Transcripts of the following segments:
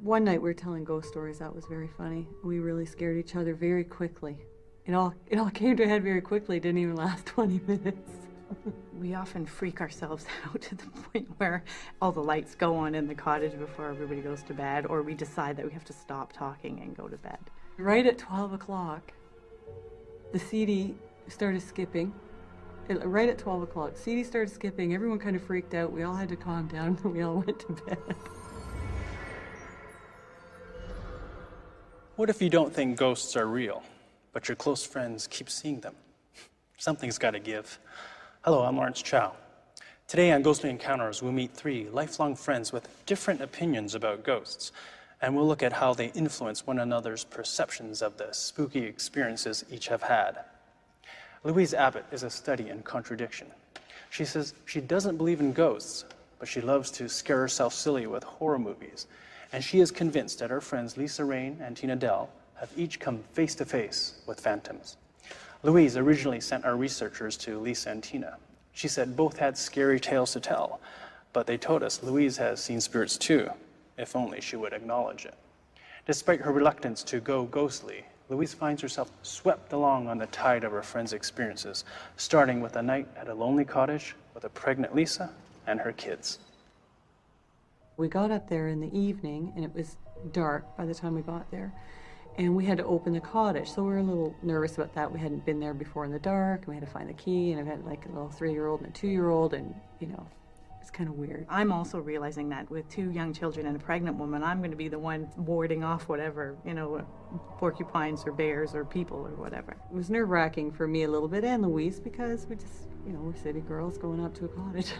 One night we were telling ghost stories. That was very funny. We really scared each other very quickly. It all came to a head very quickly. It didn't even last 20 minutes. We often freak ourselves out to the point where all the lights go on in the cottage before everybody goes to bed, or we decide that we have to stop talking and go to bed. Right at 12 o'clock, the CD started skipping. Right at 12 o'clock, CD started skipping. Everyone kind of freaked out. We all had to calm down and we all went to bed. What if you don't think ghosts are real, but your close friends keep seeing them? Something's got to give. Hello, I'm Lawrence Chow. Today on Ghostly Encounters, we'll meet 3 lifelong friends with different opinions about ghosts, and we'll look at how they influence one another's perceptions of the spooky experiences each have had. Louise Abbott is a study in contradiction. She says she doesn't believe in ghosts, but she loves to scare herself silly with horror movies, and she is convinced that her friends Lisa Rain and Tina Dell have each come face to face with phantoms. Louise originally sent our researchers to Lisa and Tina. She said both had scary tales to tell, but they told us Louise has seen spirits too, if only she would acknowledge it. Despite her reluctance to go ghostly, Louise finds herself swept along on the tide of her friends' experiences, starting with a night at a lonely cottage with a pregnant Lisa and her kids. We got up there in the evening, and it was dark by the time we got there. And we had to open the cottage, so we were a little nervous about that. We hadn't been there before in the dark, and we had to find the key, and I had like a little 3-year-old and a 2-year-old, and it's kind of weird. I'm also realizing that with 2 young children and a pregnant woman, I'm going to be the one warding off whatever, porcupines or bears or people or whatever. It was nerve-wracking for me a little bit, and Louise, because we just, we're city girls going up to a cottage.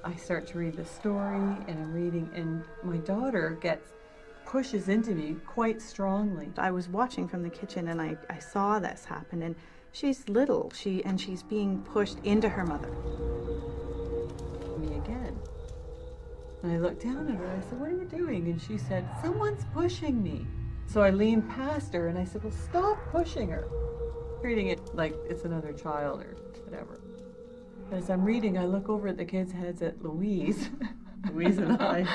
I start to read the story, and I'm reading, and my daughter pushes into me quite strongly. I was watching from the kitchen, and I saw this happen, and she's little, she's being pushed into her mother. Me again. And I looked down at her, and I said, "What are you doing?" And she said, "Someone's pushing me." So I leaned past her, and I said, "Well, stop pushing her." Treating it like it's another child or whatever. As I'm reading, I look over at the kids' heads at Louise. Louise and I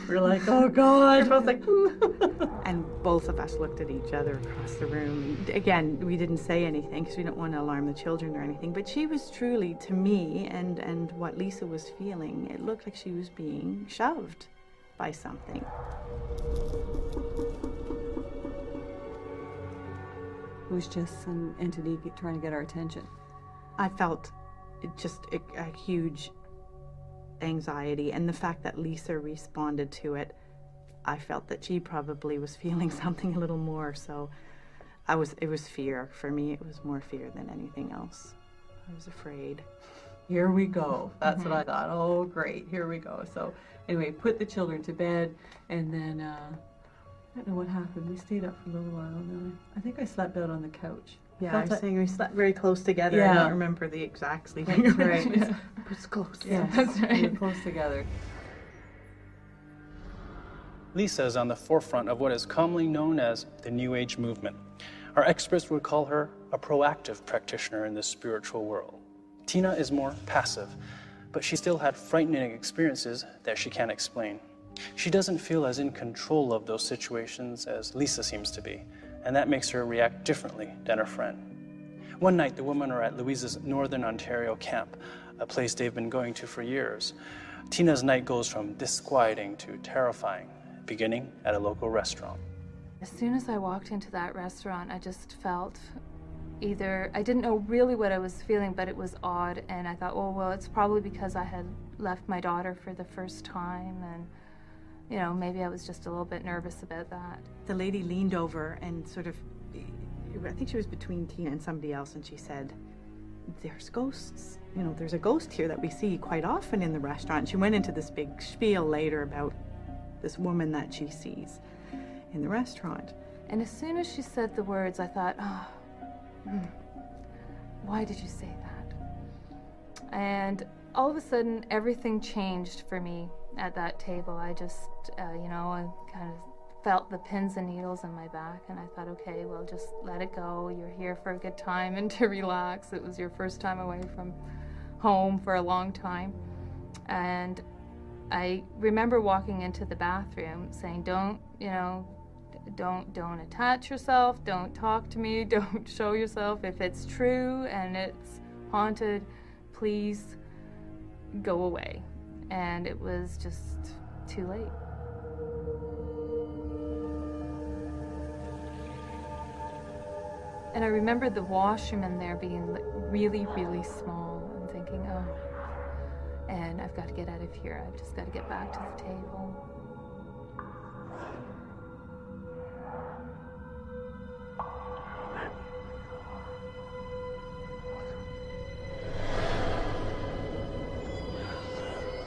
were like, "Oh God." We're both like, and both of us looked at each other across the room. And again, we didn't say anything because we don't want to alarm the children or anything. But she was truly, to me, and what Lisa was feeling, it looked like she was being shoved by something. It was just some entity trying to get our attention. I felt just a huge anxiety, and the fact that Lisa responded to it, I felt that she probably was feeling something a little more, so it was fear. For me, it was more fear than anything else. I was afraid. Here we go. That's what I thought. Oh, great, here we go. So anyway, put the children to bed, and then I don't know what happened. We stayed up for a little while, and then I think I slept out on the couch. Yeah, I was saying we slept very close together. Yeah. I don't remember the exact sleeping. That's right. It was close. Yeah, that's right. We were close together. Lisa is on the forefront of what is commonly known as the New Age movement. Our experts would call her a proactive practitioner in the spiritual world. Tina is more passive, but she still had frightening experiences that she can't explain. She doesn't feel as in control of those situations as Lisa seems to be, and that makes her react differently than her friend. One night, the women are at Louise's Northern Ontario camp, a place they've been going to for years. Tina's night goes from disquieting to terrifying, beginning at a local restaurant. As soon as I walked into that restaurant, I just felt I didn't know really what I was feeling, but it was odd, and I thought, oh, well, it's probably because I had left my daughter for the first time, and maybe I was just a little bit nervous about that. The lady leaned over and sort of, I think she was between Tina and somebody else, and she said, "There's ghosts. There's a ghost here that we see quite often in the restaurant." She went into this big spiel later about this woman that she sees in the restaurant. And as soon as she said the words, I thought, why did you say that? And all of a sudden, everything changed for me at that table. I just, I kind of felt the pins and needles in my back, and I thought, okay, well, just let it go. You're here for a good time and to relax. It was your first time away from home for a long time. And I remember walking into the bathroom saying, don't attach yourself, don't talk to me, don't show yourself. If it's true and it's haunted, please go away. And it was just too late. And I remember the washroom in there being really, really small, and thinking, oh, and I've got to get out of here. I've just got to get back to the table.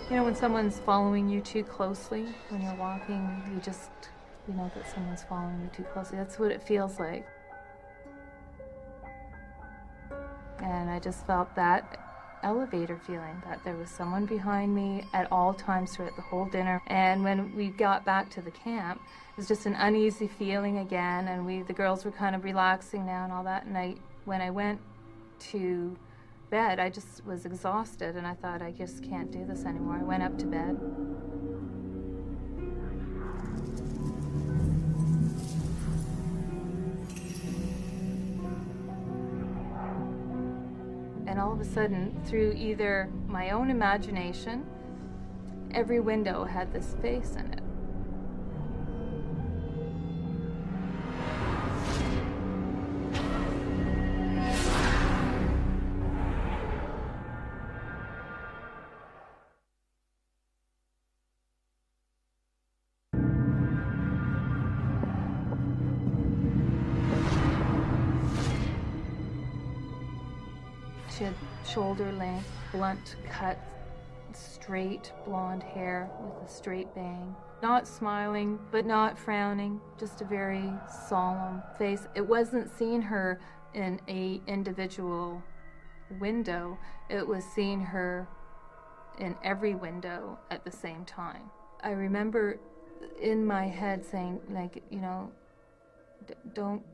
You know, when someone's following you too closely, when you're walking, you know that someone's following you too closely. That's what it feels like. And I just felt that elevator feeling, that there was someone behind me at all times throughout the whole dinner. And when we got back to the camp, it was just an uneasy feeling again, and the girls were kind of relaxing now and all that. And when I went to bed, I just was exhausted, and I thought, I just can't do this anymore. I went up to bed. And all of a sudden, through either my own imagination, every window had this face in it. She had shoulder-length, blunt cut, straight blonde hair with a straight bang. Not smiling, but not frowning, just a very solemn face. It wasn't seeing her in an individual window. It was seeing her in every window at the same time. I remember in my head saying, like, you know, don't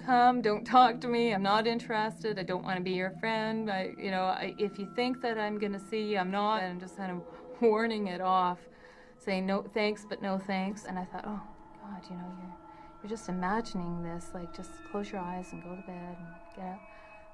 come, don't talk to me, I'm not interested, I don't want to be your friend, if you think that I'm going to see you, I'm not, and just kind of warning it off, saying no thanks, but no thanks. And I thought, oh God, you know, you're just imagining this, like, just close your eyes and go to bed and get up.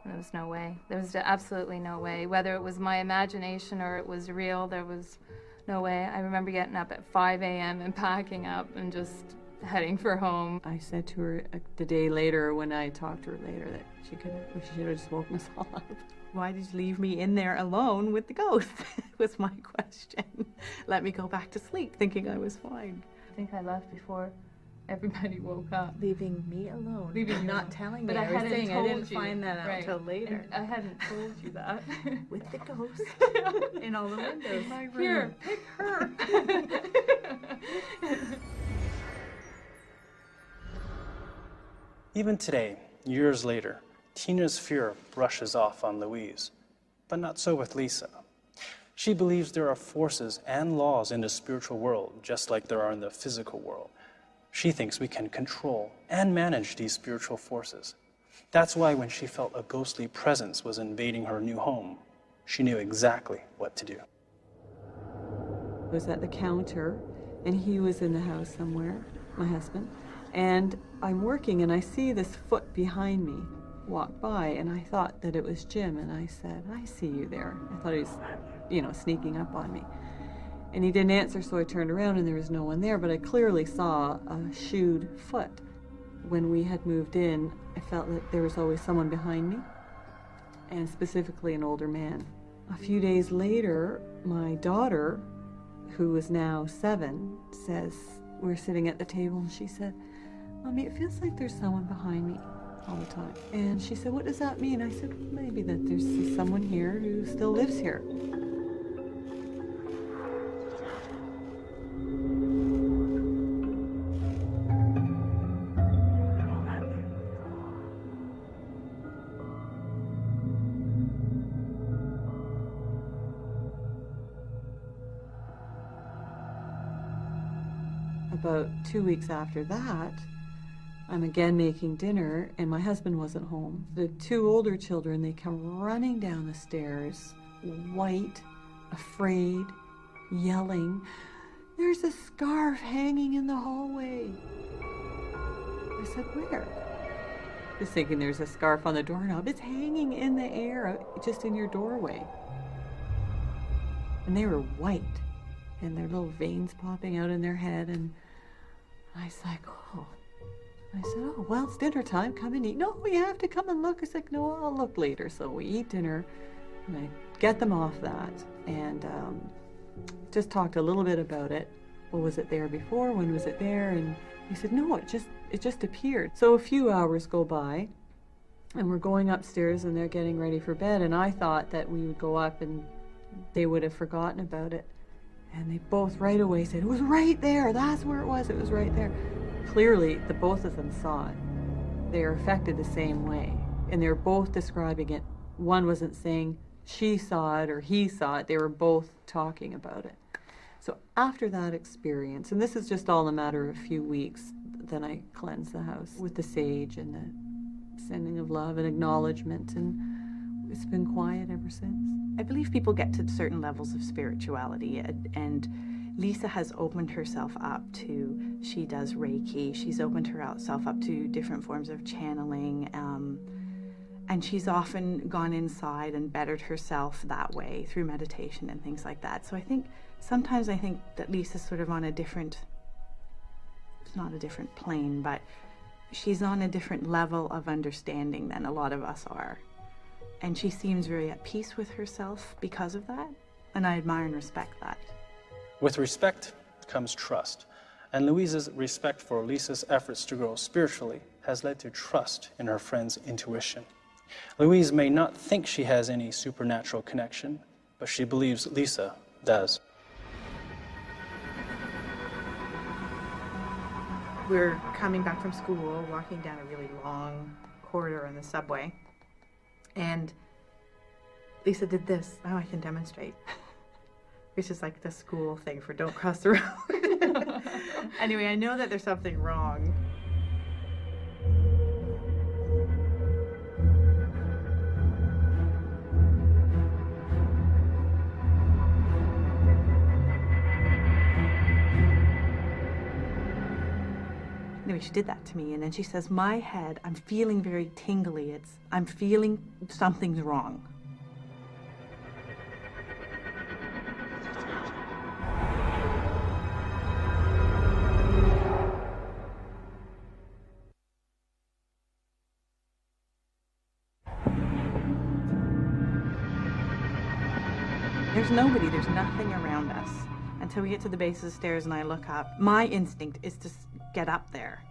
And there was no way. There was absolutely no way. Whether it was my imagination or it was real, there was no way. I remember getting up at 5 a.m. and packing up and just heading for home. I said to her the day later, when I talked to her later, that she should have just woken us all up. Why did you leave me in there alone with the ghost? Was my question. Let me go back to sleep, thinking I was fine. I think I left before everybody woke up. Leaving me alone. Leaving you not alone. telling me But I hadn't everything. told I didn't you. find that out Right. until later. And I hadn't told you that. With the ghost in all the windows. In my room. Here, pick her. Even today, years later, Tina's fear brushes off on Louise, but not so with Lisa. She believes there are forces and laws in the spiritual world, just like there are in the physical world. She thinks we can control and manage these spiritual forces. That's why when she felt a ghostly presence was invading her new home, she knew exactly what to do. I was at the counter, and he was in the house somewhere, my husband, and I'm working, and I see this foot behind me walk by, and I thought that it was Jim, and I said, I see you there. I thought he was, sneaking up on me. And he didn't answer, so I turned around, and there was no one there, but I clearly saw a shoed foot. When we had moved in, I felt that there was always someone behind me, and specifically an older man. A few days later, my daughter, who is now 7, says, we're sitting at the table, and she said, Mommy, it feels like there's someone behind me all the time. And she said, what does that mean? I said, well, maybe that there's someone here who still lives here. about 2 weeks after that, I'm again making dinner, and my husband wasn't home. The two older children, they come running down the stairs, white, afraid, yelling, "There's a scarf hanging in the hallway." I said, "Where?" Just thinking there's a scarf on the doorknob. "It's hanging in the air, just in your doorway." And they were white, and their little veins popping out in their head, and I was like, "Oh." I said, "Oh, well, it's dinner time. Come and eat." "No, you have to come and look." I was like, "No, I'll look later." So we eat dinner, and I get them off that, and just talked a little bit about it. Well, was it there before? When was it there? And he said, "No, it just appeared." So a few hours go by, and we're going upstairs, and they're getting ready for bed, and I thought that we would go up and they would have forgotten about it. And they both right away said, "It was right there. That's where it was. It was right there." Clearly, the both of them saw it. They are affected the same way, and they're both describing it. One wasn't saying she saw it or he saw it. They were both talking about it. So after that experience, and this is just all in a matter of a few weeks, then I cleansed the house with the sage and the sending of love and acknowledgement, and it's been quiet ever since. I believe people get to certain levels of spirituality, and Lisa has opened herself up to, she does Reiki, she's opened herself up to different forms of channeling, and she's often gone inside and bettered herself that way through meditation and things like that. So sometimes I think that Lisa's sort of on a different, it's not a different plane, but she's on a different level of understanding than a lot of us are. And she seems very at peace with herself because of that, and I admire and respect that. With respect comes trust, and Louise's respect for Lisa's efforts to grow spiritually has led to trust in her friend's intuition. Louise may not think she has any supernatural connection, but she believes Lisa does. We're coming back from school, walking down a really long corridor in the subway, and Lisa did this. Oh, I can demonstrate. It's just like the school thing for don't cross the road. Anyway, I know that there's something wrong. Anyway, she did that to me, and then she says, "My head, I'm feeling very tingly. I'm feeling something's wrong." There's nobody, there's nothing around us until we get to the base of the stairs and I look up. My instinct is to get up there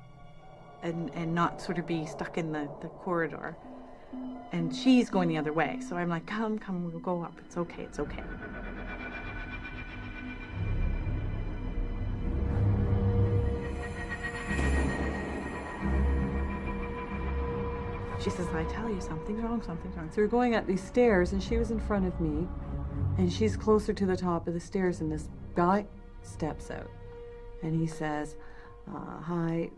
and not sort of be stuck in the corridor. And she's going the other way. So I'm like, come, we'll go up. It's okay, it's okay. She says, "I tell you, something's wrong, something's wrong." So we're going up these stairs, and she was in front of me, and she's closer to the top of the stairs, and this guy steps out, and he says, "Hi,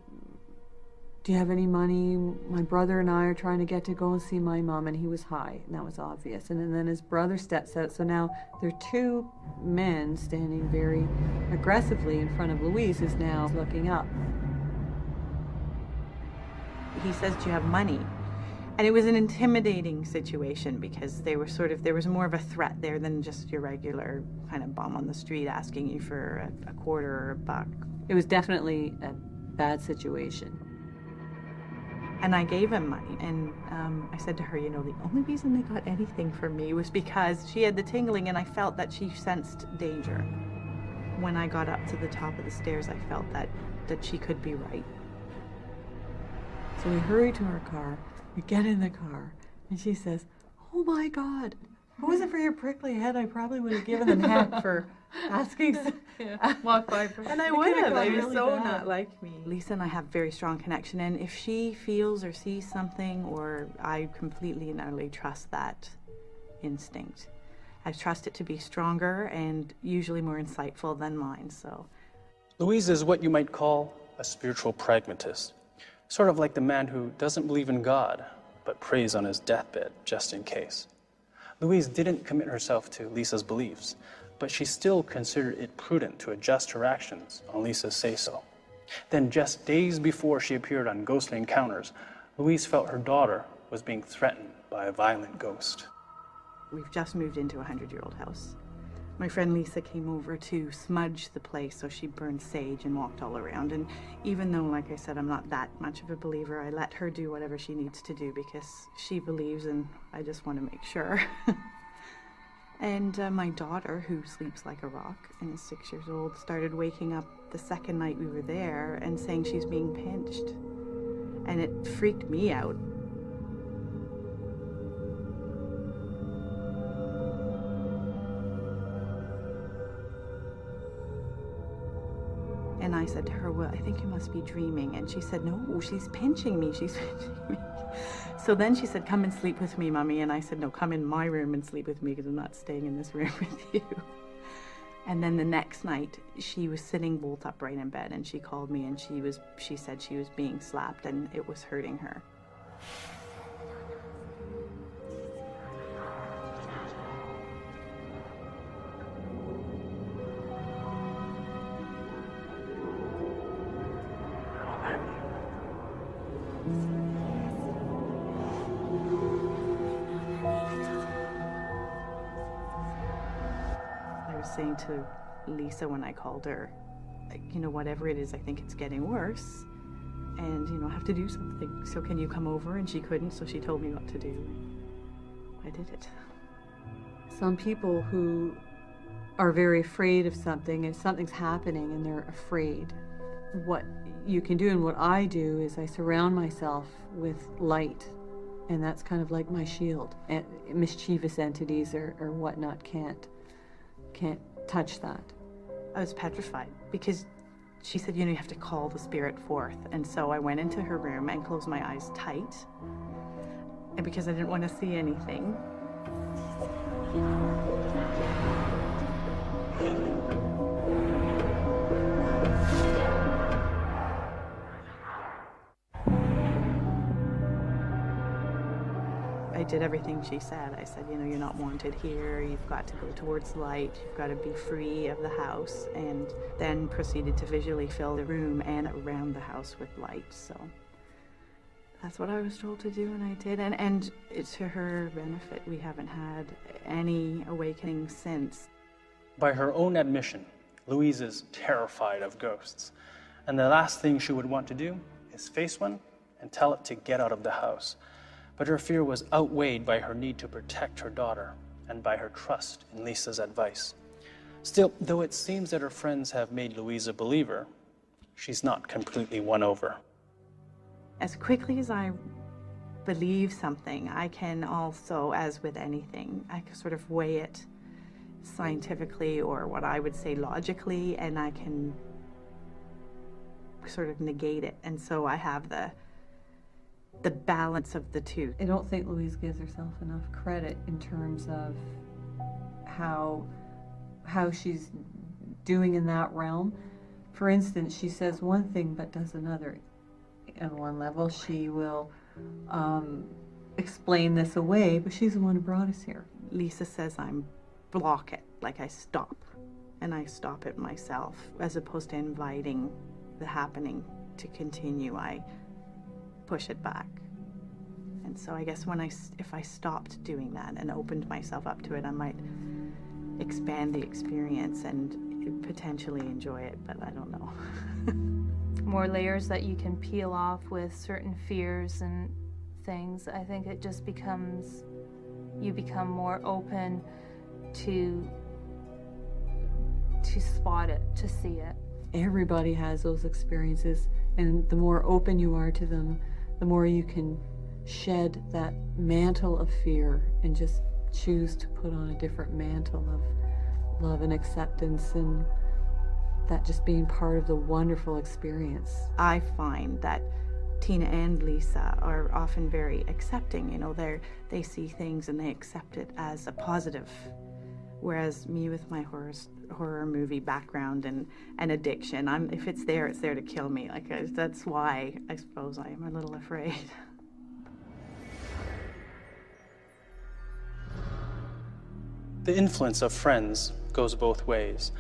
do you have any money? My brother and I are trying to get to go and see my mom," and he was high, and that was obvious. And then his brother steps out, so now there are two men standing very aggressively in front of Louise, who's now looking up. He says, "Do you have money?" And it was an intimidating situation because there was more of a threat there than just your regular kind of bum on the street asking you for a quarter or a buck. It was definitely a bad situation. And I gave him money, and I said to her, the only reason they got anything from me was because she had the tingling, and I felt that she sensed danger. When I got up to the top of the stairs, I felt that she could be right. So we hurry to our car, we get in the car, and she says, "Oh my God, if it wasn't for your prickly head, I probably would have given them heck for asking." Walk by. And I would have. It was really so bad. not like me. Lisa and I have very strong connection, and if she feels or sees something, or I completely and utterly trust that instinct. I trust it to be stronger and usually more insightful than mine, so. Louise is what you might call a spiritual pragmatist, sort of like the man who doesn't believe in God, but prays on his deathbed just in case. Louise didn't commit herself to Lisa's beliefs, but she still considered it prudent to adjust her actions on Lisa's say-so. Then, just days before she appeared on Ghostly Encounters, Louise felt her daughter was being threatened by a violent ghost. We've just moved into a 100-year-old house. My friend Lisa came over to smudge the place, so she burned sage and walked all around. And even though, like I said, I'm not that much of a believer, I let her do whatever she needs to do because she believes, and I just want to make sure. And my daughter, who sleeps like a rock and is 6 years old, started waking up the second night we were there and saying she's being pinched. And it freaked me out. And I said to her, well, I think you must be dreaming. And she said, no, she's pinching me, she's pinching me. So then she said, come and sleep with me, Mommy. And I said, no, come in my room and sleep with me because I'm not staying in this room with you. And then the next night, she was sitting bolt upright in bed and she called me and she said she was being slapped and it was hurting her. I was saying to Lisa when I called her, like, you know, whatever it is, I think it's getting worse. And, you know, I have to do something. So can you come over? And she couldn't, so she told me what to do. I did it. Some people who are very afraid of something, and something's happening and they're afraid, what you can do and what I do is I surround myself with light. And that's kind of like my shield. And mischievous entities or whatnot can't touch that. I was petrified because she said, you know, you have to call the spirit forth. And so I went into her room and closed my eyes tight. And because I didn't want to see anything. I did everything she said. I said, you know, you're not wanted here. You've got to go towards light. You've got to be free of the house. And then proceeded to visually fill the room and around the house with light. So that's what I was told to do, and I did. And it's to her benefit. We haven't had any awakening since. By her own admission, Louise is terrified of ghosts. And the last thing she would want to do is face one and tell it to get out of the house. But her fear was outweighed by her need to protect her daughter and by her trust in Lisa's advice. Still, though it seems that her friends have made Louise a believer, she's not completely won over. As quickly as I believe something, I can also, as with anything, I can sort of weigh it scientifically or what I would say logically, and I can sort of negate it. And so I have the balance of the two. I don't think Louise gives herself enough credit in terms of how she's doing in that realm. For instance, she says one thing but does another. On one level, she will explain this away, but she's the one who brought us here. Lisa says I'm block it, like I stop, and I stop it myself, as opposed to inviting the happening to continue. I push it back. And so I guess if I stopped doing that and opened myself up to it, I might expand the experience and potentially enjoy it, but I don't know. More layers that you can peel off with certain fears and things. I think it just becomes, you become more open to spot it, to see it. Everybody has those experiences, and the more open you are to them, the more you can shed that mantle of fear and just choose to put on a different mantle of love and acceptance, and that just being part of the wonderful experience. I find that Tina and Lisa are often very accepting. You know, they see things and they accept it as a positive. Whereas me with my horror movie background and addiction, if it's there to kill me. That's why I suppose I am a little afraid. The influence of friends goes both ways.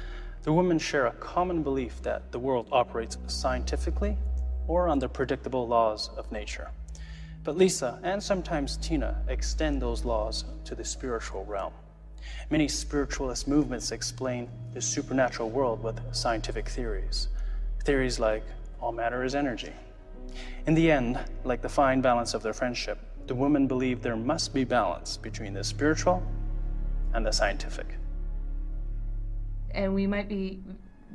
The women share a common belief that the world operates scientifically or on the predictable laws of nature. But Lisa, and sometimes Tina, extend those laws to the spiritual realm. Many spiritualist movements explain the supernatural world with scientific theories. Theories like all matter is energy. In the end, like the fine balance of their friendship, the women believe there must be balance between the spiritual and the scientific. And we might be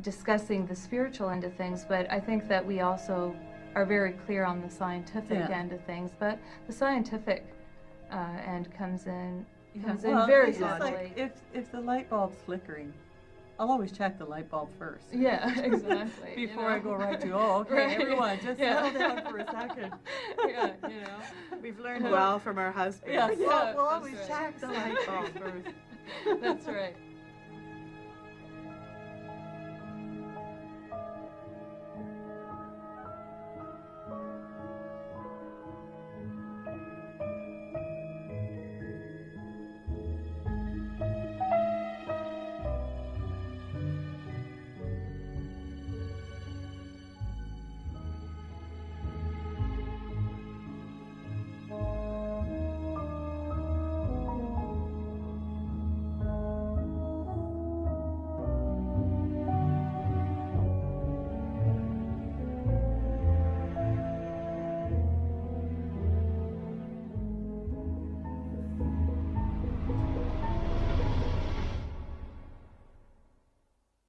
discussing the spiritual end of things, but I think that we also are very clear on the scientific end of things. But the scientific end comes in very it's just subtly. like if the light bulb's flickering, I'll always check the light bulb first. Yeah, exactly. Before I go right to, okay, Right. everyone, just settle down for a second. Yeah, We've learned well from our husbands. Yes, Yeah, we'll that's always right. check the light bulb first. That's right.